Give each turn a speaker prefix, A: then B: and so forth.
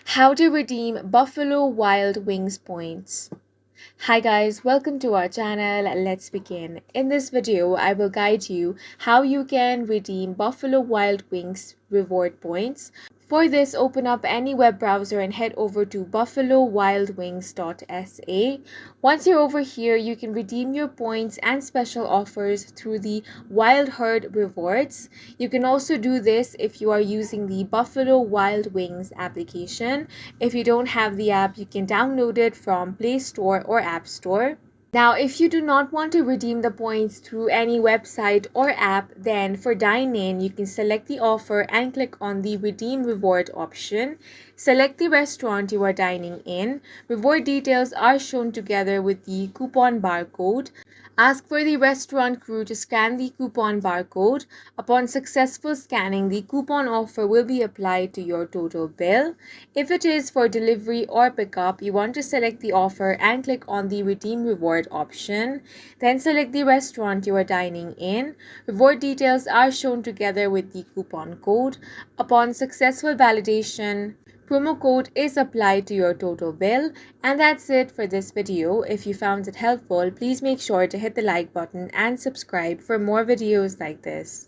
A: How to redeem Buffalo Wild Wings points. Hi guys, welcome to our channel. Let's begin. In this video, I will guide you how you can redeem Buffalo Wild Wings reward points. For this, open up any web browser and head over to buffalowildwings.sa. Once you're over here, you can redeem your points and special offers through the Wild Herd rewards. You can also do this if you are using the Buffalo Wild Wings application. If you don't have the app, you can download it from Play Store or App Store. Now, if you do not want to redeem the points through any website or app, then for dine-in, you can select the offer and click on the redeem reward option. Select the restaurant you are dining in. Reward details are shown together with the coupon barcode. Ask for the restaurant crew to scan the coupon barcode. Upon successful scanning, the coupon offer will be applied to your total bill. If it is for delivery or pickup, you want to select the offer and click on the redeem reward option. Then select the restaurant you are dining in. Reward details are shown together with the coupon code. Upon successful validation, promo code is applied to your total bill. And that's it for this video. If you found it helpful, please make sure to hit the like button and subscribe for more videos like this.